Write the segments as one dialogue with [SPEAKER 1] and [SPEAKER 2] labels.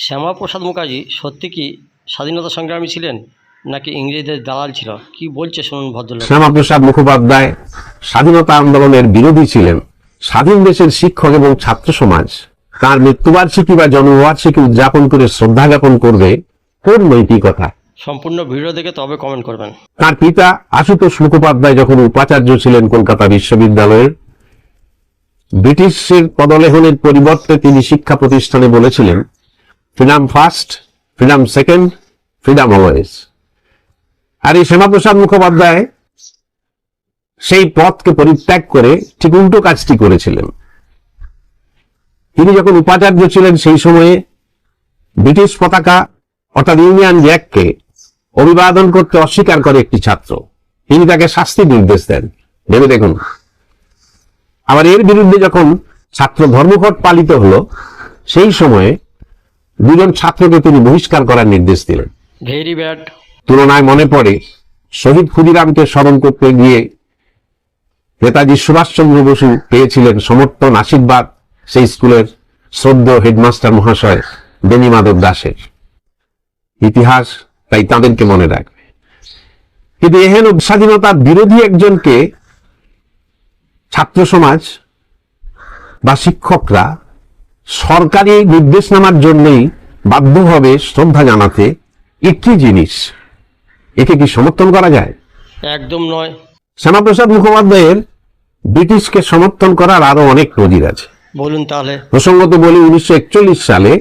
[SPEAKER 1] শ্যামাপ্রসাদ মুখার্জি সত্যি কি স্বাধীনতা সংগ্রামী ছিলেন নাকি ইংরেজদের দালাল ছিল? কি বলছে শুনুন ভদ্রলোক।
[SPEAKER 2] শ্যামাপ্রসাদ মুখোপাধ্যায় স্বাধীনতা আন্দোলনের বিরোধী ছিলেন। স্বাধীন দেশের শিক্ষক এবং ছাত্র সমাজ তার মৃত্যুবার্ষিকী বা জন্মবার্ষিকী উদযাপন করে শ্রদ্ধা জ্ঞাপন করবে কোন নৈতিকতা?
[SPEAKER 1] সম্পূর্ণ ভিডিও দেখে তবে কমেন্ট করবেন।
[SPEAKER 2] তার পিতা আশুতোষ মুখোপাধ্যায় যখন উপাচার্য ছিলেন কলকাতা বিশ্ববিদ্যালয়ের, ব্রিটিশের পদলেহনের পরিবর্তে তিনি শিক্ষা প্রতিষ্ঠানে বলেছিলেন, freedom first, freedom second, freedom always. আর এই শ্যামাপ্রসাদ মুখোপাধ্যায় সেই পথকে পরিত্যাগ করে ঠিক উল্টো কাজটি করেছিলেন। তিনি যখন উপাচার্য ছিলেন সেই সময়ে ব্রিটিশ পতাকা অর্থাৎ ইউনিয়ন জ্যাককে অভিবাদন করতে অস্বীকার করে একটি ছাত্র। তিনি তাকে শাস্তির নির্দেশ দেন। ভেবে দেখুন। আবার এর বিরুদ্ধে যখন ছাত্র ধর্মঘট পালিত হলো সেই সময়ে দুজন ছাত্রকে তিনি বহিষ্কার করার নির্দেশ দিলেন।
[SPEAKER 1] Very bad.
[SPEAKER 2] তুলনায় মনে পড়ে শহীদ ক্ষুদিরামকে স্মরণ করতে গিয়ে নেতাজি সুভাষচন্দ্র বসু পেয়েছিলেন সমর্থন, আশীর্বাদ সেই স্কুলের শ্রদ্ধেয় হেডমাস্টার মহাশয় বেণী মাধব দাসের। ইতিহাস তাই তাদেরকে মনে রাখবে। কিন্তু এহেন স্বাধীনতার বিরোধী একজনকে ছাত্র সমাজ বা শিক্ষকরা সরকারি নির্দেশনামার জন্যই বাধ্য হবে শ্রদ্ধা জানাতে। একটি জিনিস, একে কি সমর্থন করা যায়?
[SPEAKER 1] একদম নয়।
[SPEAKER 2] শ্যামাপ্রসাদ মুখোপাধ্যায়ের ব্রিটিশকে সমর্থন করার আরো অনেক নজির আছে।
[SPEAKER 1] বলুন তাহলে।
[SPEAKER 2] প্রসঙ্গত বলি, 1941 সালে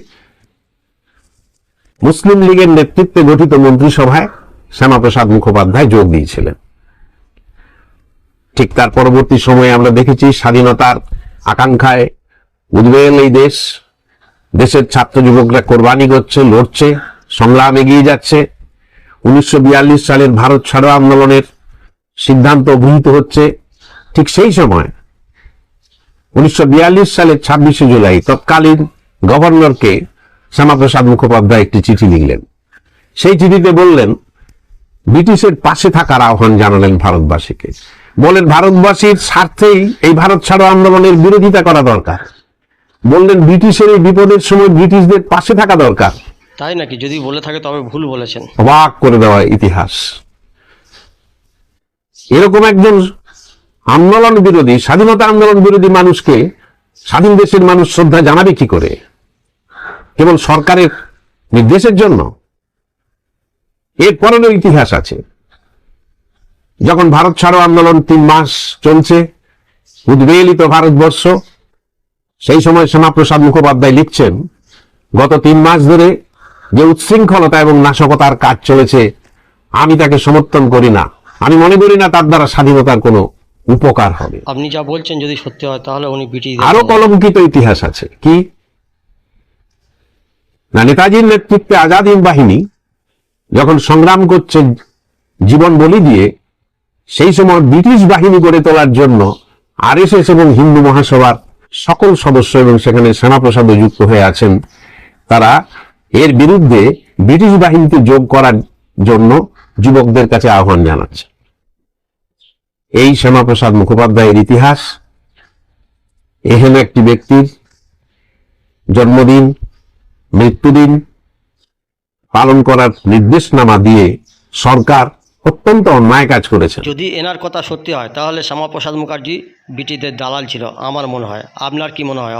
[SPEAKER 2] মুসলিম লীগের নেতৃত্বে গঠিত মন্ত্রিসভায় শ্যামাপ্রসাদ মুখোপাধ্যায় যোগ দিয়েছিলেন। ঠিক তার পরবর্তী সময়ে আমরা দেখেছি স্বাধীনতার আকাঙ্ক্ষায় উদ্বেল এই দেশের ছাত্র যুবকরা কোরবানি করছে, লড়ছে, সংগ্রাম এগিয়ে যাচ্ছে। 1942 সালের ভারত ছাড়ো আন্দোলনের সিদ্ধান্ত গৃহীত হচ্ছে। ঠিক সেই সময় 1942 সালের 26শে জুলাই তৎকালীন গভর্নরকে শ্যামাপ্রসাদ মুখোপাধ্যায় একটি চিঠি লিখলেন। সেই চিঠিতে বললেন, ব্রিটিশের পাশে থাকার আহ্বান জানালেন ভারতবাসীকে। বলেন ভারতবাসীর স্বার্থেই এই ভারত ছাড়ো আন্দোলনের বিরোধিতা করা দরকার। বললেন ব্রিটিশের এই বিপদের সময় ব্রিটিশদের পাশে থাকা দরকার।
[SPEAKER 1] তাই নাকি? যদি বলে থাকে তবে ভুল বলেছেন।
[SPEAKER 2] অবাক করে দেওয়া ইতিহাস। এরকম একজন আন্দোলন বিরোধী, স্বাধীনতা আন্দোলন বিরোধী মানুষকে স্বাধীন দেশের মানুষ শ্রদ্ধা জানাবে কি করে? কেবল সরকারের নির্দেশের জন্য? এরপরেও ইতিহাস আছে। যখন ভারত ছাড়ো আন্দোলন 3 মাস চলছে, উদ্বেলিত ভারতবর্ষ, সেই সময় শ্যামাপ্রসাদ মুখোপাধ্যায় লিখছেন, গত 3 মাস ধরে যে উচ্ছৃঙ্খলতা এবং নাশকতার কাজ চলেছে, আমি তাকে সমর্থন করি না। আমি মনে করি না তার দ্বারা স্বাধীনতার কোনো উপকার হবে।
[SPEAKER 1] আপনি যা বলছেন যদি সত্যি হয় তাহলে উনি ব্রিটিশ।
[SPEAKER 2] আরো কলঙ্কিত ইতিহাস আছে। কি না, নেতাজির নেতৃত্বে আজাদ হিন্দ বাহিনী যখন সংগ্রাম করছে জীবন বলি দিয়ে, সেই সময় ব্রিটিশ বাহিনী গড়ে তোলার জন্য আরএসএস এবং হিন্দু মহাসভার সকল সদস্য এবং সেখানে শ্যামাপ্রসাদও যুক্ত হয়ে আছেন, তারা এর বিরুদ্ধে ব্রিটিশ বাহিনীতে যোগ করার জন্য যুবকদের কাছে আহ্বান জানাচ্ছে। এই শ্যামাপ্রসাদ মুখোপাধ্যায়ের ইতিহাস। এহেন একটি ব্যক্তির জন্মদিন, মৃত্যুদিন পালন করার নির্দেশনামা দিয়ে সরকার অত্যন্ত অন্যায় কাজ করেছে।
[SPEAKER 1] যদি এনার কথা সত্যি হয় তাহলে শ্যামাপ্রসাদ মুখার্জি ব্রিটিশদের দালাল ছিল আমার মনে হয়। আপনার কি মনে হয়?